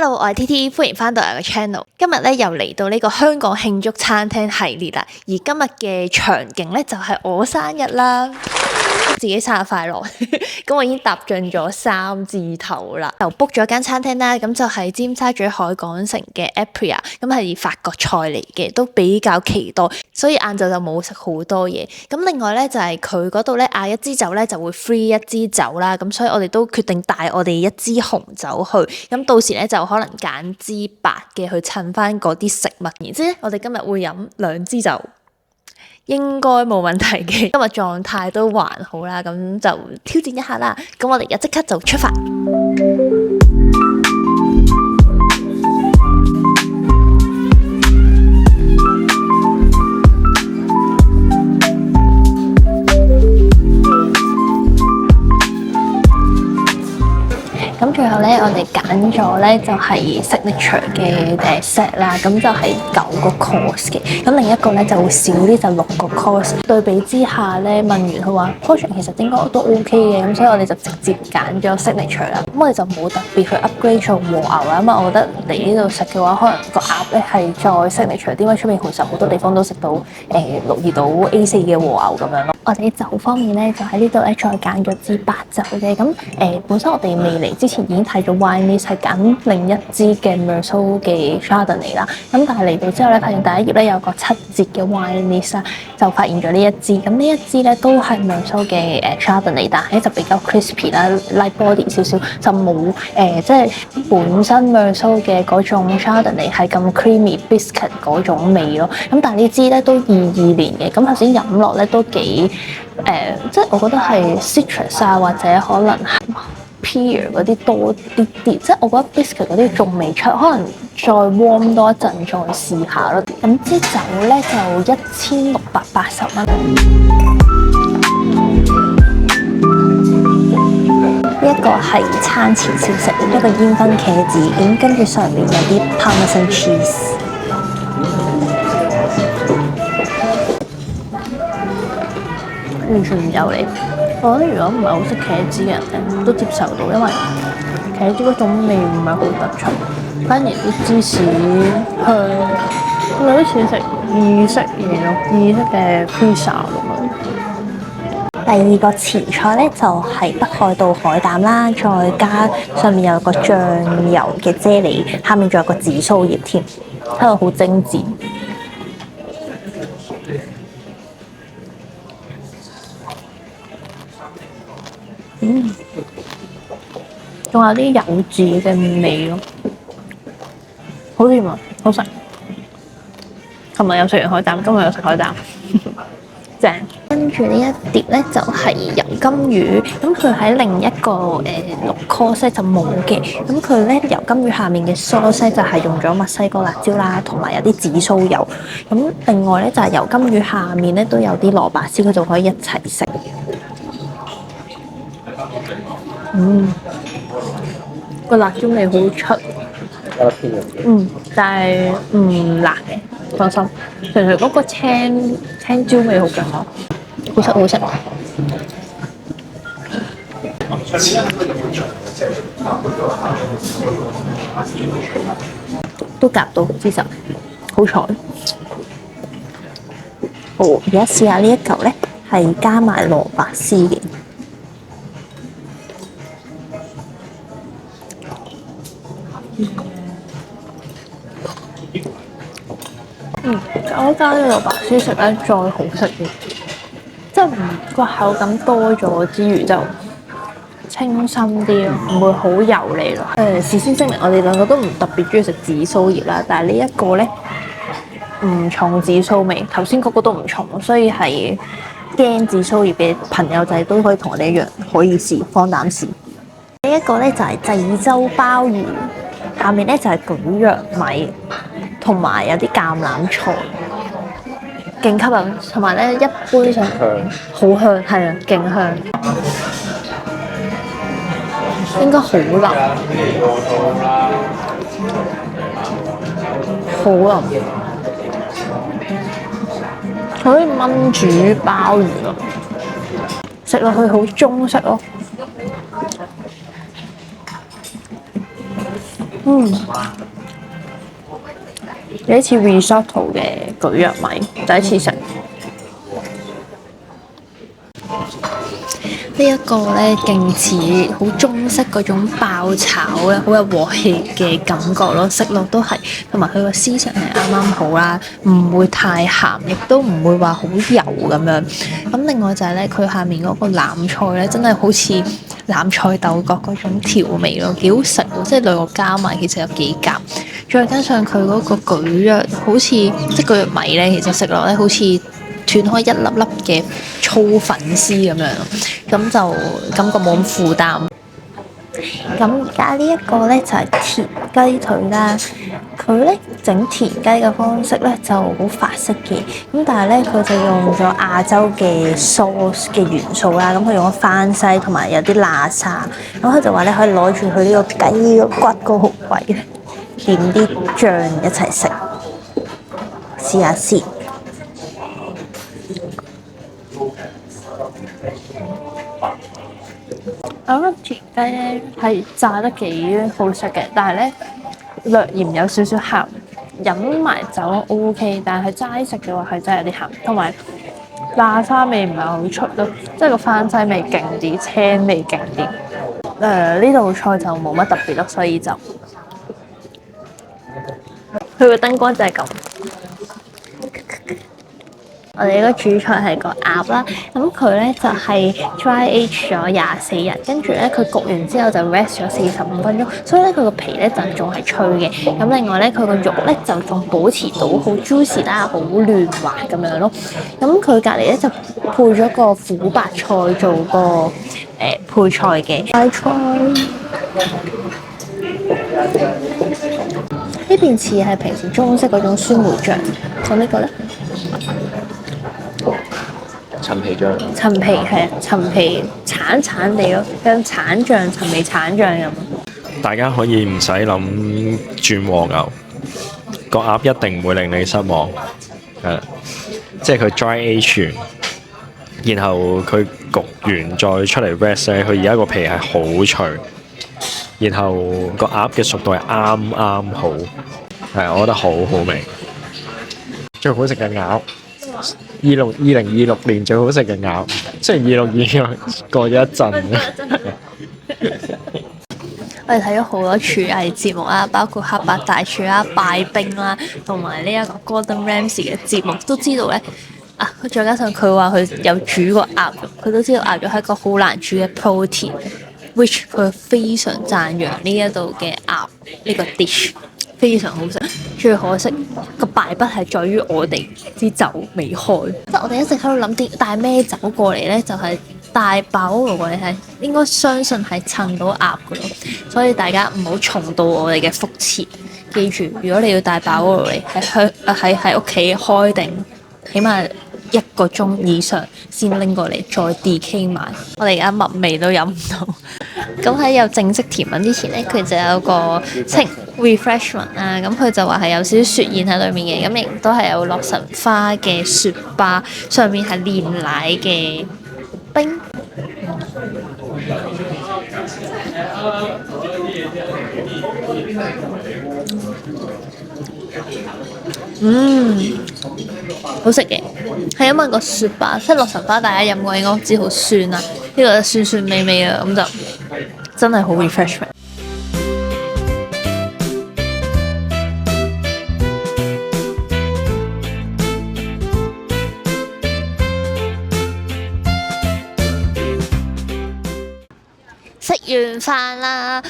Hello，我係 TT，歡迎翻到我嘅 channel。今日咧又嚟到呢個香港慶祝餐廳系列啦，而今日嘅場景咧就係我生日啦。自己生日快樂！咁我已經踏進咗3字頭啦，就 book 咗間餐廳啦。咁就係尖沙咀海港城嘅 Apria，咁係法國菜嚟嘅，都比較期待。所以晏晝就冇食好多嘢。咁另外咧就係佢嗰度咧嗌一支酒咧就會 free 一支酒啦。咁所以我哋都決定帶我哋一支紅酒去。咁到時咧就可能揀支白嘅去襯翻嗰啲食物。然之咧我哋今日會飲2支酒。應該冇問題嘅，今日狀態都還好啦，咁就挑戰一下啦。咁我哋而家即刻就出發。咁最後咧，我哋揀咗咧就係 signature 嘅set 啦，咁就係9個 course 嘅。咁另一個咧就會少啲，就6個 course。對比之下咧，問完佢話 portion 其實應該都 OK 嘅，咁所以我哋就直接揀咗 signature 啦。咁我哋就冇特別去 upgrade 做和牛啦，因為我覺得嚟呢度食嘅話，可能個鴨咧係再 signature啲，因為出面其實好多地方都食到62度 A4 嘅和牛咁樣咯。我哋酒方面咧，就喺呢度咧再揀咗支白酒嘅。咁本身我哋未嚟之前已經睇咗 wine list， 係揀另一支嘅 Meursault 嘅 Chardonnay 啦。咁但係嚟到之後咧，發現第一頁咧有個7折嘅 wine list 啦，就發現咗呢一支。咁呢一支咧都係 Meursault 嘅Chardonnay， 但係就比較 crispy 啦 ，light body 少少，就冇即係本身 Meursault 嘅嗰種 Chardonnay 係咁 creamy biscuit 嗰種味咯。咁但係呢支咧都22年嘅，咁頭先飲落咧都幾即係我覺得係 citrus 啊，或者可能 pear 嗰啲多啲，即係我覺得 biscuit 嗰啲仲未出，可能再 warm 多一陣再試下咯。咁支酒咧就1680蚊。呢一個係餐前小食，一個煙燻茄子，咁跟住上面有啲 Parmesan cheese。完全唔油膩，我覺得如果唔係好識茄子嘅人咧，都接受到，因為茄子嗰種味唔係好突出，反而啲芝士香，有啲似食意式嘢咯，意式嘅 pizza 咁樣。第二個前菜咧就係北海道海膽啦，再加上面有個醬油嘅啫喱，下面仲有個紫蘇葉添，睇到好精緻。仲有啲柚子嘅味咯，好甜啊，好食。琴日有食完海膽，今日有食海膽，正。跟住呢一碟咧就係油金魚，咁佢喺另一個6 course 就冇嘅。咁佢咧油金魚下面嘅 sauce 就係用咗墨西哥辣椒啦，同埋有啲紫蘇油。咁另外咧就係油金魚下面咧都有啲蘿蔔絲，佢就可以一齊食。個辣椒味好出，但係唔辣嘅，放心。其實嗰個青椒味好勁咯，好食好食。都夾到支酒，好彩。好，而家試下呢一嚿咧，係加埋蘿蔔絲嘅。我加啲蘿蔔絲食咧再好食啲，即係個口感多咗之餘就清新啲咯，唔會好油膩咯。事先聲明，我哋兩個都唔特別中意食紫蘇葉啦，但係呢一個咧唔重紫蘇味，頭先嗰個都唔重，所以係驚紫蘇葉嘅朋友仔都可以同我哋一樣可以試，放膽試。呢一個咧就係濟州鮑魚，下面咧就係蒟蒻米。同埋有啲橄欖菜，勁吸引，同埋咧一杯上好香，係啊，勁香，應該好腍，好腍，好似炆煮鮑魚咁，食落去好中式咯。嗯，有啲似 risotto 嘅蒟蒻米，第一次食。呢一個咧，勁似好中式嗰種爆炒咧，好有鑊氣嘅感覺咯。食落都係，同埋佢個絲質係啱啱好啦，唔會太鹹，亦都唔會話好油咁樣。咁另外就係咧，佢下面嗰個藍菜咧，真係好似藍菜豆角嗰種調味咯，幾好食喎！即係兩個加埋，其實有幾夾。再加上佢嗰個蒟蒻，好似即係蒟蒻米咧，其實食落咧好似斷開一粒粒嘅粗粉絲咁樣，咁就感覺冇咁負擔。咁而家呢一個咧就係田雞腿啦，佢咧整田雞嘅方式咧就好法式嘅，咁但係咧佢就用咗亞洲嘅 sauce 嘅元素啦，咁佢用咗番西同埋有啲喇沙，咁佢就話咧可以攞住佢呢個雞個骨嗰個位咧，點啲醬一齊食，試下先。我覺得田雞咧係炸得幾好食嘅，但係咧略嫌有少少鹹，飲埋酒 OK，但係齋食嘅話係真係有啲鹹，同埋喇沙味唔係好出咯，即係個番西味勁啲，青味勁啲。呢道菜就冇乜特別咯，所以就佢個燈光就係咁。我哋呢個主菜係個鴨啦，咁佢咧就係 dry age 咗24日，跟住咧佢焗完之後就 rest 咗45分鐘，所以咧佢個皮咧就仲係脆嘅。咁另外咧佢個肉咧就仲保持到好 juicy 啦，好嫩滑咁樣咯。咁佢隔離咧就配咗個苦白菜做個配菜嘅白菜。呢邊似係平時中式嗰種酸梅醬，咁呢個咧？陳皮醬，陳皮係啊，陳皮橙橙地咯，像橙醬、陳皮橙醬咁。大家可以唔使諗轉和牛，個鴨一定唔會令你失望。係，即係佢 dry age 完，然後佢焗完再出嚟 rest 咧，佢而家個皮係好脆，然後個鴨嘅熟度係啱啱好，係我覺得好好味。最好食嘅鴨。2026年最好食嘅鴨，雖然26過咗一陣。我哋睇咗好多廚藝節目啦，包括黑白大廚啦、拜冰啦，同埋呢一個 Gordon Ramsay 嘅節目，都知道咧。再加上佢話佢有煮過鴨肉，佢都知道鴨肉係一個好難煮嘅 protein，which 佢非常讚揚呢一度嘅鴨呢個 dish。非常好食，最可惜個敗筆係在於我哋啲酒未開，即係我哋一直喺度諗啲帶咩酒過嚟咧，就係帶爆嗰個過嚟係應該相信係襯到鴨嘅咯，所以大家唔好重蹈我哋嘅覆轍。記住，如果你要帶爆嗰個嚟喺屋企開定，起碼1個鐘以上先拎過嚟，再 DK 埋。我哋而家乜味都飲唔到。咁喺有正式甜品之前咧，佢就有個清 refreshment 啦。咁佢就話係有少少雪燕喺裡面嘅，咁亦都係有洛神花嘅雪巴，上面係煉奶嘅冰。好食嘅，係因為個雪巴，即係洛神花，大家飲過應該知好酸啦，呢個酸酸味味啊，咁就真係好 refreshment。食完飯啦。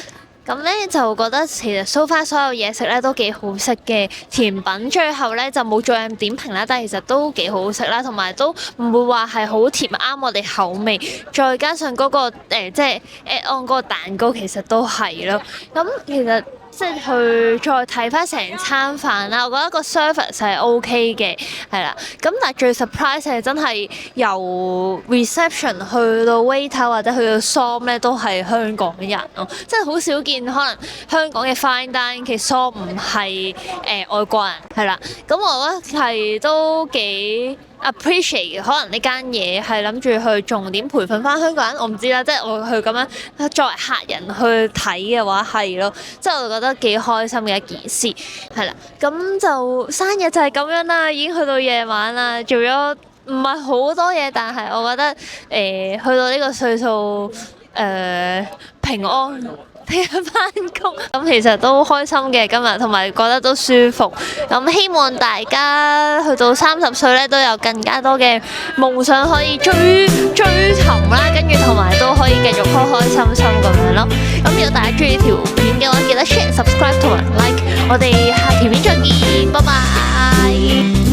咁咧就覺得其實 so far 所有嘢食咧都幾好食嘅，甜品最後咧就冇再點評啦，但係其實都幾好食啦，同埋都唔會話係好甜啱我哋口味，再加上嗰個即係 add on 嗰個蛋糕其實都係咯，咁其實。即係去再睇翻成餐飯啦，我覺得個 service 係 OK 嘅，係啦。咁但係最 surprise 係真係由 reception 去到 waiter 或者去到 som 咧都係香港人咯，即係好少見可能香港嘅 fine dine 嘅 som 唔係外國人，係啦。咁我覺得係都幾 appreciate 可能呢間嘢係諗住去重點培訓翻香港人，我唔知啦，即係我去咁樣作為客人去睇嘅話係咯，即係我覺得幾開心嘅一件事，係啦，咁就生日就係咁樣啦，已經去到夜晚啦，做咗唔係好多嘢，但係我覺得去到呢個歲數平安。聽日翻工，咁其實都開心嘅今日，同埋覺得都舒服。咁希望大家去到30歲咧，都有更加多嘅夢想可以追尋啦，跟住同埋都可以繼續開開心心咁樣咯。咁如果大家中意條片嘅話，記得 share、subscribe 同埋 like。我哋下條片再見，拜拜。